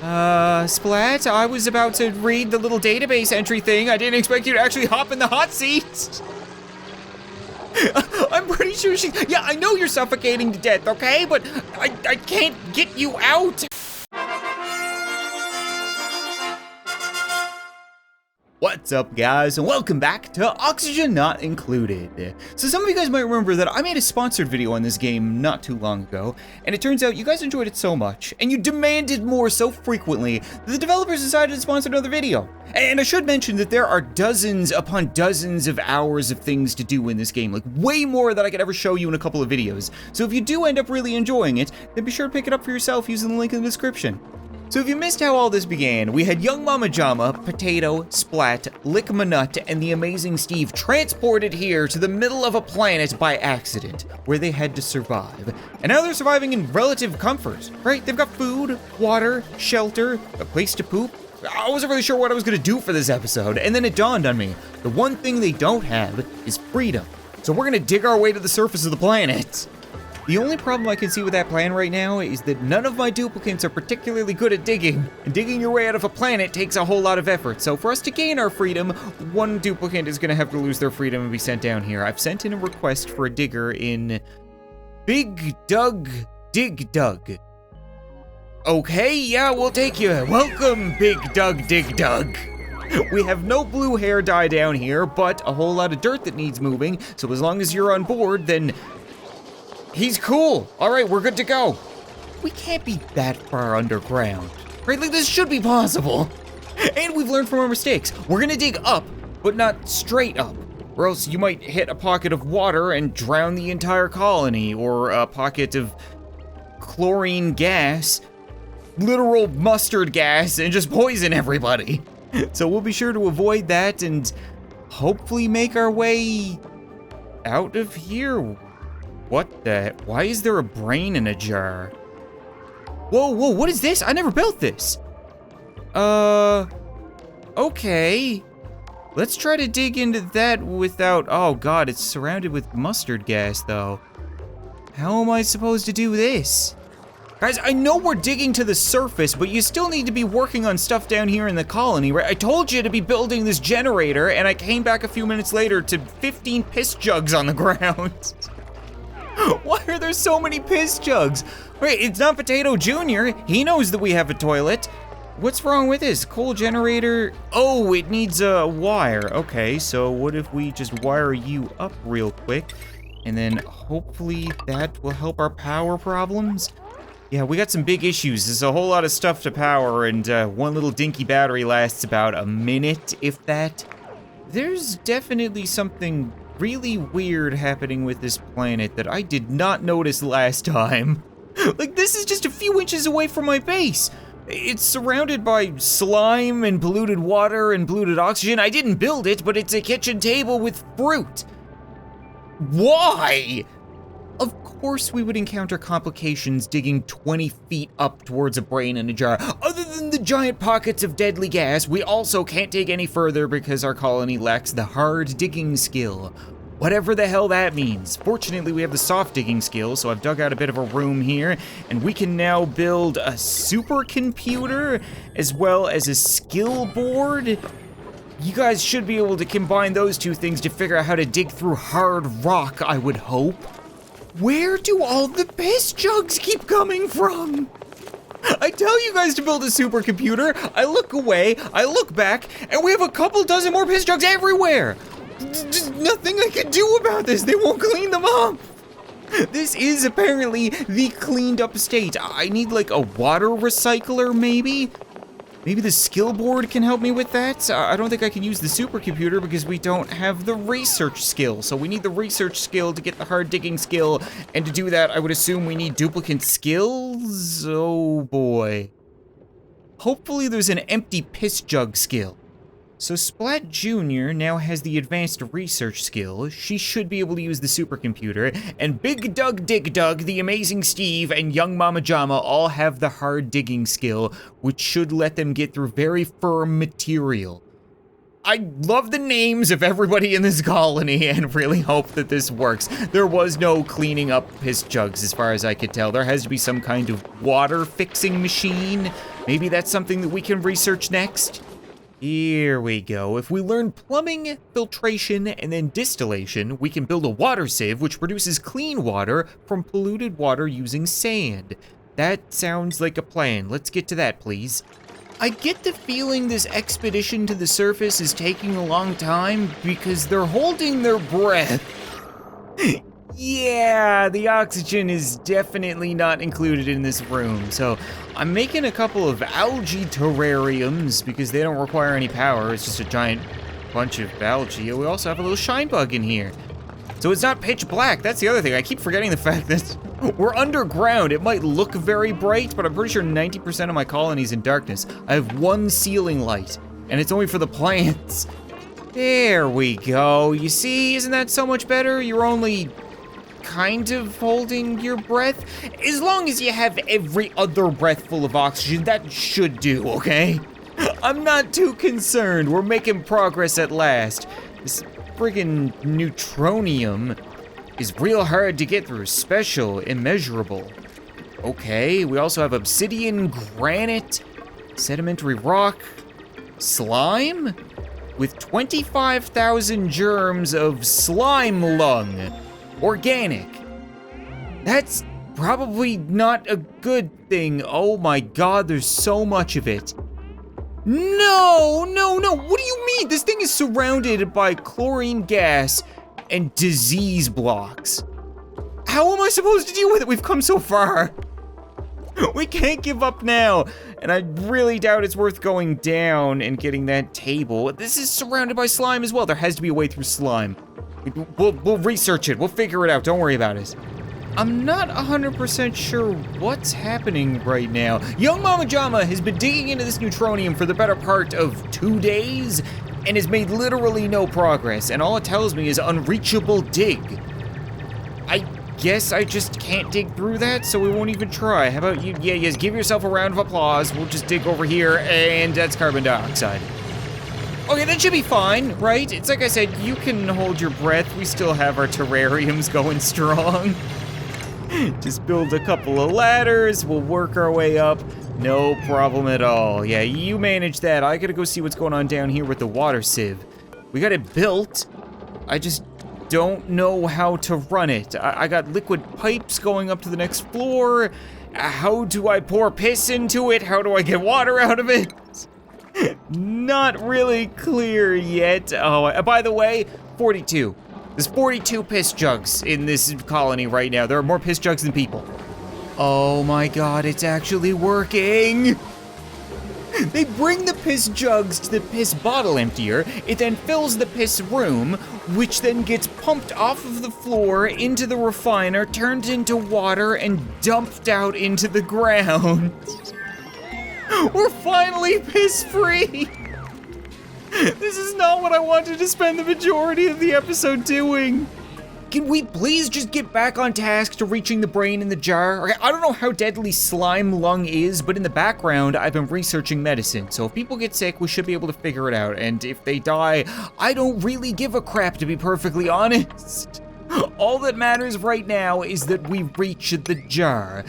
Splat, I was about to read the little database entry thing. I didn't expect you to actually hop in the hot seat. I'm pretty sure yeah, I know you're suffocating to death, okay? But I can't get you out. What's up, guys, and welcome back to Oxygen Not Included. So some of you guys might remember that I made a sponsored video on this game not too long ago, and it turns out you guys enjoyed it so much, and you demanded more so frequently, that the developers decided to sponsor another video. And I should mention that there are dozens upon dozens of hours of things to do in this game, like way more than I could ever show you in a couple of videos. So if you do end up really enjoying it, then be sure to pick it up for yourself using the link in the description. So if you missed how all this began, we had young Mama Jama, Potato, Splat, Lick Ma Nut, and the amazing Steve transported here to the middle of a planet by accident, where they had to survive. And now they're surviving in relative comfort, right? They've got food, water, shelter, a place to poop. I wasn't really sure what I was gonna do for this episode, and then it dawned on me, the one thing they don't have is freedom. So we're gonna dig our way to the surface of the planet. The only problem I can see with that plan right now is that none of my duplicants are particularly good at digging, and digging your way out of a planet takes a whole lot of effort. So for us to gain our freedom, one duplicant is gonna have to lose their freedom and be sent down here. I've sent in a request for a digger in Big Doug Dig Dug. Okay, yeah, we'll take you. Welcome, Big Doug Dig Dug. We have no blue hair dye down here, but a whole lot of dirt that needs moving, so as long as you're on board, then he's cool. All right, we're good to go. We can't be that far underground, right? Like, this should be possible. And we've learned from our mistakes. We're gonna dig up, but not straight up, or else you might hit a pocket of water and drown the entire colony, or a pocket of chlorine gas, literal mustard gas, and just poison everybody. So we'll be sure to avoid that and hopefully make our way out of here. What the? Why is there a brain in a jar? Whoa, what is this? I never built this. Okay. Let's try to dig into that without, oh God, it's surrounded with mustard gas though. How am I supposed to do this? Guys, I know we're digging to the surface, but you still need to be working on stuff down here in the colony, right? I told you to be building this generator, and I came back a few minutes later to 15 piss jugs on the ground. Why are there so many piss jugs? Wait, it's not Potato Jr. He knows that we have a toilet. What's wrong with this? Coal generator? Oh, it needs a wire. Okay, so what if we just wire you up real quick? And then hopefully that will help our power problems? Yeah, we got some big issues. There's a whole lot of stuff to power, and one little dinky battery lasts about a minute, if that. There's definitely something really weird happening with this planet that I did not notice last time. Like, this is just a few inches away from my base. It's surrounded by slime and polluted water and polluted oxygen. I didn't build it, but it's a kitchen table with fruit. Why? Of course we would encounter complications digging 20 feet up towards a brain in a jar. Other than the giant pockets of deadly gas, we also can't dig any further because our colony lacks the hard digging skill. Whatever the hell that means. Fortunately, we have the soft digging skill, so I've dug out a bit of a room here, and we can now build a supercomputer as well as a skill board. You guys should be able to combine those two things to figure out how to dig through hard rock, I would hope. Where do all the piss jugs keep coming from? I tell you guys to build a supercomputer, I look away, I look back, and we have a couple dozen more piss jugs everywhere. There's nothing I can do about this, they won't clean them up. This is apparently the cleaned up state. I need like a water recycler maybe? Maybe the skill board can help me with that? I don't think I can use the supercomputer because we don't have the research skill. So we need the research skill to get the hard digging skill. And to do that, I would assume we need duplicate skills? Oh boy. Hopefully there's an empty piss jug skill. So Splat Jr. now has the advanced research skill. She should be able to use the supercomputer. And Big Doug Dig Dug, the amazing Steve, and young Mama Jama all have the hard digging skill, which should let them get through very firm material. I love the names of everybody in this colony and really hope that this works. There was no cleaning up piss jugs as far as I could tell. There has to be some kind of water fixing machine. Maybe that's something that we can research next. Here we go. If we learn plumbing, filtration, and then distillation, we can build a water sieve which produces clean water from polluted water using sand. That sounds like a plan. Let's get to that, please. I get the feeling this expedition to the surface is taking a long time because they're holding their breath. Yeah, the oxygen is definitely not included in this room, so I'm making a couple of algae terrariums because they don't require any power. It's just a giant bunch of algae. We also have a little shine bug in here. So it's not pitch black. That's the other thing. I keep forgetting the fact that we're underground. It might look very bright, but I'm pretty sure 90% of my colony's in darkness. I have one ceiling light, and it's only for the plants. There we go. You see, isn't that so much better? You're only kind of holding your breath. As long as you have every other breath full of oxygen, that should do, okay? I'm not too concerned. We're making progress at last. This friggin' neutronium is real hard to get through. Special, immeasurable. Okay, we also have obsidian, granite, sedimentary rock, slime, with 25,000 germs of slime lung. Organic. That's probably not a good thing. Oh my god, there's so much of it. No, no, no, what do you mean? This thing is surrounded by chlorine gas and disease blocks. How am I supposed to deal with it? We've come so far. We can't give up now. And I really doubt it's worth going down and getting that table. This is surrounded by slime as well. There has to be a way through slime. We'll research it. We'll figure it out. Don't worry about it. I'm not 100% sure what's happening right now. Young Mama Jama has been digging into this neutronium for the better part of 2 days and has made literally no progress. And all it tells me is unreachable dig. I guess I just can't dig through that, so we won't even try. How about you? Yeah, yes, give yourself a round of applause. We'll just dig over here, and that's carbon dioxide. Okay, that should be fine, right? It's like I said, you can hold your breath. We still have our terrariums going strong. Just build a couple of ladders. We'll work our way up. No problem at all. Yeah, you manage that. I gotta go see what's going on down here with the water sieve. We got it built. I just don't know how to run it. I got liquid pipes going up to the next floor. How do I pour piss into it? How do I get water out of it? Not really clear yet. Oh, by the way, 42. There's 42 piss jugs in this colony right now. There are more piss jugs than people. Oh my god, it's actually working. They bring the piss jugs to the piss bottle emptier. It then fills the piss room, which then gets pumped off of the floor into the refiner, turned into water, and dumped out into the ground. We're finally piss-free! This is not what I wanted to spend the majority of the episode doing. Can we please just get back on task to reaching the brain in the jar? Okay, I don't know how deadly slime lung is, but in the background, I've been researching medicine. So if people get sick, we should be able to figure it out. And if they die, I don't really give a crap, to be perfectly honest. All that matters right now is that we reach the jar.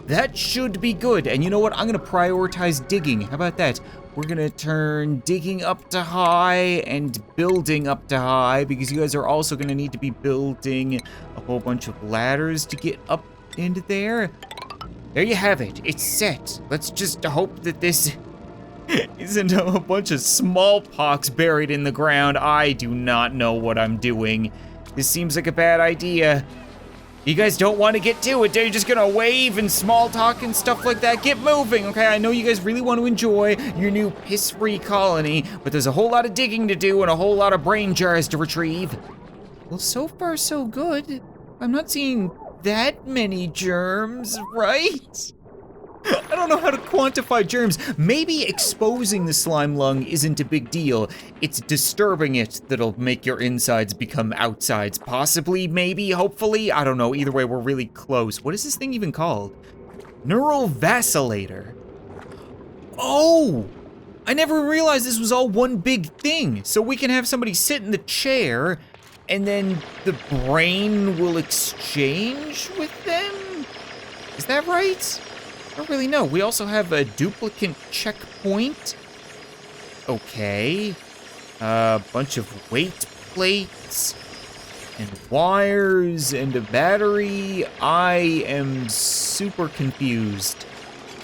That should be good. And you know what? I'm gonna prioritize digging. How about that? We're gonna turn digging up to high and building up to high, because you guys are also gonna need to be building a whole bunch of ladders to get up into there. There you have it. It's set. Let's just hope that this isn't a bunch of smallpox buried in the ground. I do not know what I'm doing. This seems like a bad idea. You guys don't want to get to it. You're just gonna wave and small talk and stuff like that. Get moving, okay? I know you guys really want to enjoy your new piss-free colony, but there's a whole lot of digging to do and a whole lot of brain jars to retrieve. Well, so far so good. I'm not seeing that many germs, right? I don't know how to quantify germs. Maybe exposing the slime lung isn't a big deal. It's disturbing it that'll make your insides become outsides. Possibly, maybe, hopefully. I don't know. Either way, we're really close. What is this thing even called? Neural vacillator. Oh! I never realized this was all one big thing. So we can have somebody sit in the chair and then the brain will exchange with them? Is that right? don't really know. We also have a duplicate checkpoint. Okay. A bunch of weight plates and wires and a battery. I am super confused.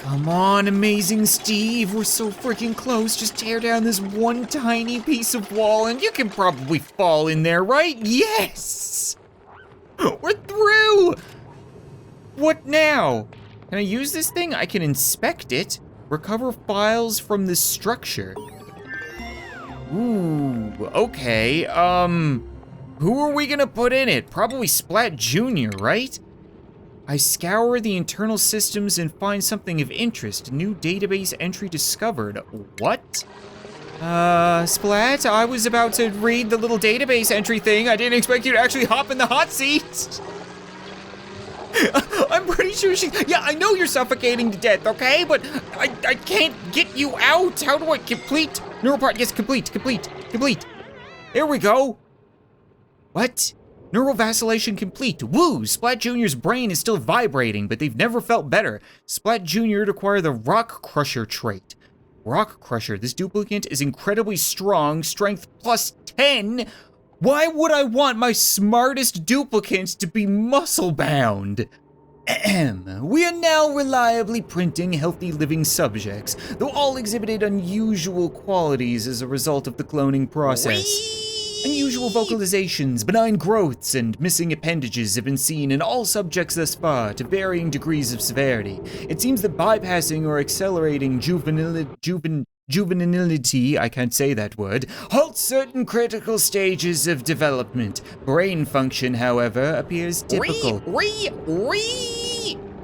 Come on, Amazing Steve, we're so freaking close. Just tear down this one tiny piece of wall and you can probably fall in there, right? Yes! We're through! What now? Can I use this thing? I can inspect it. Recover files from this structure. Ooh, okay. Who are we gonna put in it? Probably Splat Jr., right? I scour the internal systems and find something of interest. New database entry discovered. What? Splat, I was about to read the little database entry thing. I didn't expect you to actually hop in the hot seat. I'm pretty sure yeah, I know you're suffocating to death, okay? But I can't get you out. How do I complete? Neural part, yes, complete. There we go. What? Neural vacillation complete. Woo! Splat Jr.'s brain is still vibrating, but they've never felt better. Splat Jr. would acquire the Rock Crusher trait. Rock Crusher, this duplicate is incredibly strong, strength plus 10. Why would I want my smartest duplicate to be muscle-bound? We are now reliably printing healthy living subjects, though all exhibited unusual qualities as a result of the cloning process. Unusual vocalizations, benign growths, and missing appendages have been seen in all subjects thus far, to varying degrees of severity. It seems that bypassing or accelerating juvenility, I can't say that word, halts certain critical stages of development. Brain function, however, appears typical.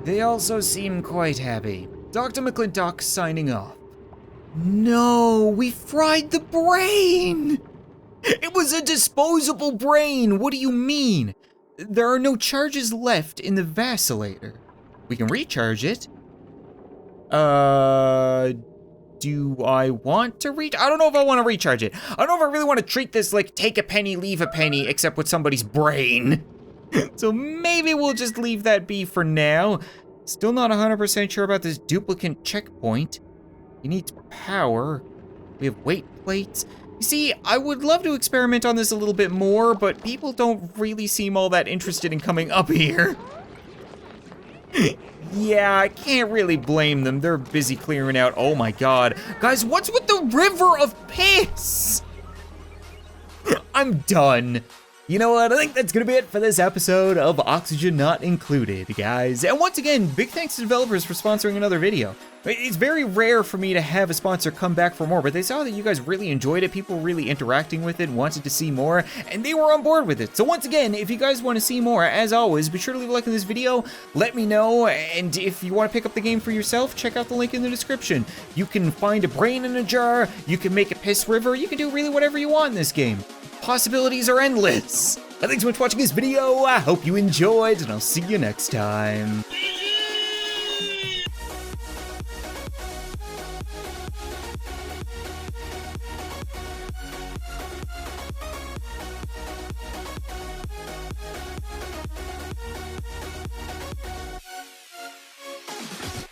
They also seem quite happy. Dr. McClintock signing off. No, we fried the brain! It was a disposable brain! What do you mean? There are no charges left in the vacillator. We can recharge it. Do I want to I don't know if I want to recharge it. I don't know if I really want to treat this like take a penny, leave a penny, except with somebody's brain. So maybe we'll just leave that be for now. Still not 100% sure about this duplicate checkpoint. It needs power. We have weight plates. You see, I would love to experiment on this a little bit more, but people don't really seem all that interested in coming up here. Yeah, I can't really blame them. They're busy clearing out. Oh my god. Guys, what's with the river of piss? I'm done. You know what? I think that's gonna be it for this episode of Oxygen Not Included, guys. And once again, big thanks to developers for sponsoring another video. It's very rare for me to have a sponsor come back for more, but they saw that you guys really enjoyed it, people were really interacting with it, wanted to see more, and they were on board with it. So once again, if you guys want to see more, as always, be sure to leave a like on this video, let me know, and if you want to pick up the game for yourself, check out the link in the description. You can find a brain in a jar, you can make a piss river, you can do really whatever you want in this game. Possibilities are endless. Thanks so much for watching this video. I hope you enjoyed, and I'll see you next time.